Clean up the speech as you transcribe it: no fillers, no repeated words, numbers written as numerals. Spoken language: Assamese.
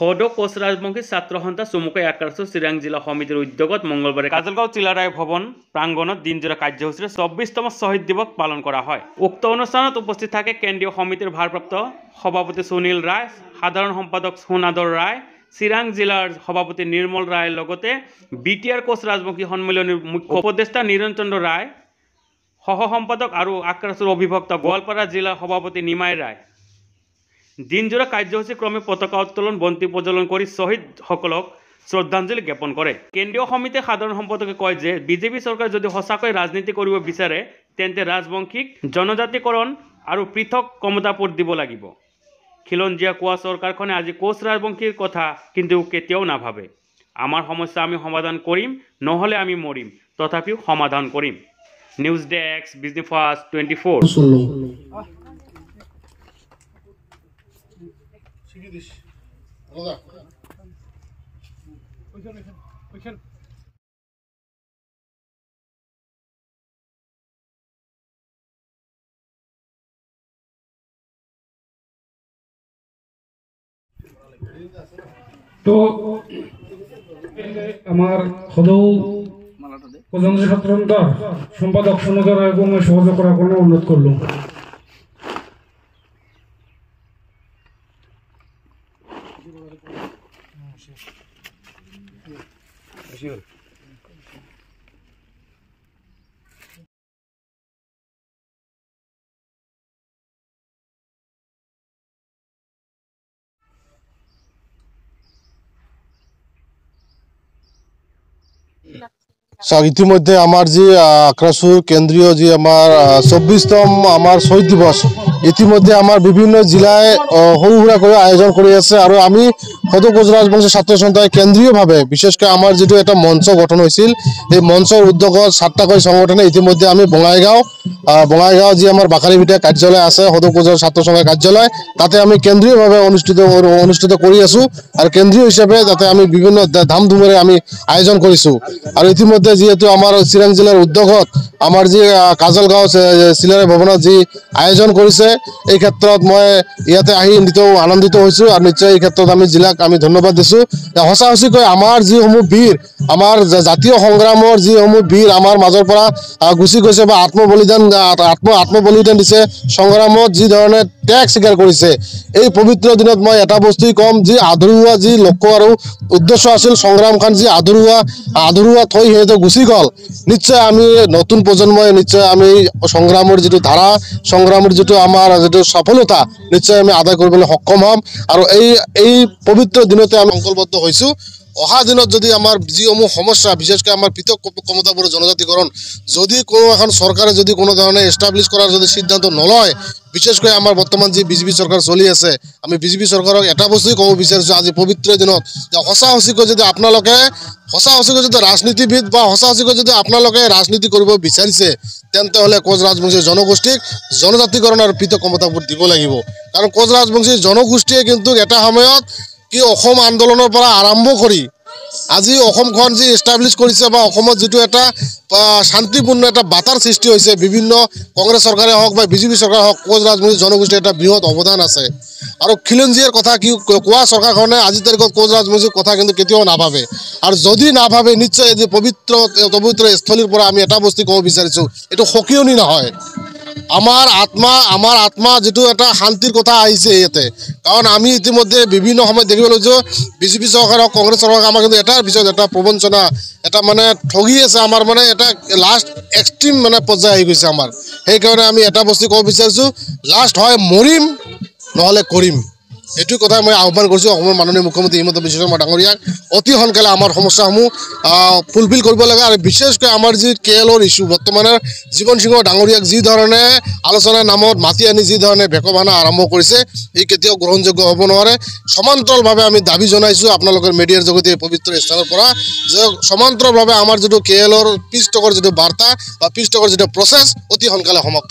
সদৌ কোচ ৰাজবংশী ছাত্ৰ সন্থা চুমুকৈ আক্ৰাসু চিৰাং জিলা সমিতিৰ উদ্যোগত মঙ্গলবাৰে কাজলগাঁও চিলাৰায় ভৱন প্ৰাংগণত দিনজোৰা কাৰ্যসূচীৰে ২৪তম শ্বহীদ দিৱস পালন কৰা হয়। উক্ত অনুষ্ঠানত উপস্থিত থাকে কেন্দ্ৰীয় সমিতিৰ ভাৰপ্ৰাপ্ত সভাপতি সুনীল ৰায়, সাধাৰণ সম্পাদক সোনাদৰ ৰায়, চিৰাং জিলাৰ সভাপতি নিৰ্মল ৰায়ৰ লগতে বিটিআৰ কোচ ৰাজবংশী সন্মিলনীৰ মুখ্য উপদেষ্টা নিৰঞ্জন ৰায়, সহ সম্পাদক আৰু আক্ৰাসুৰ অভিভক্ত গোৱালপাৰা জিলা সভাপতি নিমাই ৰায়। দিনজোৰা কাৰ্যসূচী ক্ৰমে পতাকা উত্তোলন, বন্তি প্ৰজ্বলন কৰি শ্বহীদসকলক শ্ৰদ্ধাঞ্জলি জ্ঞাপন কৰে। কেন্দ্ৰীয় সমিতিৰ সাধাৰণ সম্পাদকে কয় যে বিজেপি চৰকাৰে যদি সঁচাকৈ ৰাজনীতি কৰিব বিচাৰে তেন্তে ৰাজবংশীক জনজাতিকৰণ আৰু পৃথক ক্ষমতাপদ দিব লাগিব। খিলঞ্জীয়া কোৱা চৰকাৰখনে আজি কোচ ৰাজবংশীৰ কথা কিন্তু কেতিয়াও নাভাবে। আমাৰ সমস্যা আমি সমাধান কৰিম, নহ'লে আমি মৰিম, তথাপিও সমাধান কৰিম। News desk, business fast 24। তো আমার সদৌ প্রজন্ম ছাত্র সম্পাদক সোনাদর এবং সহযোগ করার কোনো অনুরোধ করলাম। ইতিমধ্যে আমার যে আক্রাসুর কেন্দ্রীয় যে আমার ২৪তম আমার শহীদ দিবস ইতিমধ্যে আমার বিভিন্ন জেলায় সৰু সুৰা কৰে আয়োজন কৰে আছে। আৰ আমি সদৌ কোচ ৰাজবংশী ছাত্ৰ সন্থাই কেন্দ্ৰীয়ভাবে বিশেষকৈ আমাৰ যেটো এটা মঞ্চ গঠন হয়েছিল, এই মঞ্চৰ উদ্যোগত ৭টাকৈ সংগঠনে ইতিমধ্যে আমি বঙাইগাঁও যে আমাৰ বাকালিভিটা কাৰ্যালয় আছে সদৌ কোচ ছাত্ৰ সংঘৰ কাৰ্যালয়, তাতে আমি কেন্দ্ৰীয়ভাবে অনুষ্ঠিত কৰি আছো। আৰ কেন্দ্ৰীয় হিসাবে তাতে আমি বিভিন্ন ধামধুমেৰে আমি আয়োজন কৰিছো। আৰ ইতিমধ্যে যেহেতু আমাৰ চিৰাং জিলাৰ উদ্যোগত আমাৰ যে কাজলগাঁও চিলাৰায় ভৱনত যি আয়োজন কৰিছে, এই ক্ষেত্ৰত মই ইয়াতে আহি আনন্দিত হৈছো। আৰ নিশ্চয় এই ক্ষেত্ৰত আমি জিলাক আমি ধন্যবাদ দিছো। সঁচাকৈ আমাৰ যিসমূহ বীৰ, আমাৰ জাতীয় সংগ্ৰামৰ যিসমূহ বীৰ আমাৰ মাজৰ পৰা গুচি গৈছে বা আত্মবলিদান দিছে, সংগ্ৰামত যি ধৰণে ত্যাগ স্বীকাৰ কৰিছে, এই পবিত্ৰ দিনত মই এটা বস্তুই ক'ম, যি আধৰুৱা যি লক্ষ্য আৰু উদ্দেশ্য আছিল, সংগ্ৰামখন যি আধৰুৱা থৈ সিহঁতে গুচি গ'ল। নিশ্চয় আমি নতুন প্ৰজন্মই নিশ্চয় আমি সংগ্ৰামৰ যিটো ধাৰা, সংগ্ৰামৰ যিটো আমাৰ যিটো সফলতা নিশ্চয় আমি আদায় কৰিবলৈ সক্ষম হ'ম। আৰু এই পবিত্ৰ দিনতে আমি সংকল্পবদ্ধ হৈছো, অহা দিনত যদি আমাৰ যিসমূহ সমস্যা, বিশেষকৈ আমাৰ পৃথক ক্ষমতাবোৰ জনজাতিকৰণ যদি কোনো এখন চৰকাৰে যদি কোনো ধৰণে এষ্টাব্লিছ কৰাৰ যদি সিদ্ধান্ত নলয়, বিশেষকৈ আমাৰ বৰ্তমান যি বিজেপি চৰকাৰ চলি আছে, আমি বিজেপি চৰকাৰক এটা বস্তুই ক'ব বিচাৰিছোঁ আজি পবিত্ৰ দিনত, যে সঁচাকৈ যদি আপোনালোকে যদি ৰাজনীতিবিদ বা সঁচাকৈ যদি আপোনালোকে ৰাজনীতি কৰিব বিচাৰিছে, তেন্তে হ'লে কোচ ৰাজবংশী জনগোষ্ঠীক জনজাতিকৰণ আৰু পৃথক ক্ষমতাবোৰ দিব লাগিব। কাৰণ কোচ ৰাজবংশী জনগোষ্ঠীয়ে কিন্তু এটা সময়ত কি অসম আন্দোলনৰ পৰা আৰম্ভ কৰি আজি অসমখন যি এষ্টাব্লিছ কৰিছে বা অসমত যিটো এটা শান্তিপূৰ্ণ এটা বাতাৰ সৃষ্টি হৈছে, বিভিন্ন কংগ্ৰেছ চৰকাৰে হওক বা বিজেপি চৰকাৰে হওক, কোচ ৰাজবংশী জনগোষ্ঠীৰ এটা বৃহৎ অৱদান আছে। আৰু খিলঞ্জীয়াৰ কথা কি কোৱা চৰকাৰখনে আজিৰ তাৰিখত কোচ ৰাজবংশীৰ কথা কিন্তু কেতিয়াও নাভাবে। আৰু যদি নাভাবে নিশ্চয় এই যে পবিত্ৰ স্থলীৰ পৰা আমি এটা বস্তু ক'ব বিচাৰিছোঁ, এইটো সকিয়নি নহয়। আমাৰ আত্মা যিটো এটা শান্তিৰ কথা আহিছে ইয়াতে। কাৰণ আমি ইতিমধ্যে বিভিন্ন সময়ত দেখিব লৈছোঁ বিজেপি চৰকাৰ হওক কংগ্ৰেছ চৰকাৰ আমাৰ কিন্তু এটাৰ পিছত এটা প্ৰবঞ্চনা, এটা মানে ঠগি আছে, আমাৰ মানে এটা লাষ্ট এক্সট্ৰিম মানে পৰ্যায় আহি গৈছে আমাৰ। সেইকাৰণে আমি এটা বস্তু ক'ব বিচাৰিছোঁ, লাষ্ট হয় মৰিম নহ'লে কৰিম। এইটো কথা মই আহ্বান কৰিছোঁ অসমৰ মাননীয় মুখ্যমন্ত্ৰী হিমন্ত বিশ্ব শৰ্মা ডাঙৰীয়াক, অতি সোনকালে আমাৰ সমস্যাসমূহ ফুলফিল কৰিব লাগে। আৰু বিশেষকৈ আমাৰ যি কেএলৰ ইছ্যু, বৰ্তমানৰ জীৱন সিংহ ডাঙৰীয়াক যি ধৰণে আলোচনাৰ নামত মাতি আনি যি ধৰণে ভেকভানা আৰম্ভ কৰিছে, ই কেতিয়াও গ্ৰহণযোগ্য হ'ব নোৱাৰে। সমান্তৰালভাৱে আমি দাবী জনাইছোঁ আপোনালোকৰ মিডিয়াৰ যোগেদি এই পবিত্ৰ স্থানৰ পৰা, যে সমান্তৰালভাৱে আমাৰ যিটো কেএলৰ পিছ টকৰ যিটো বাৰ্তা বা পিছ টকৰ যিটো প্ৰচেছ অতি সোনকালে সমাপ্ত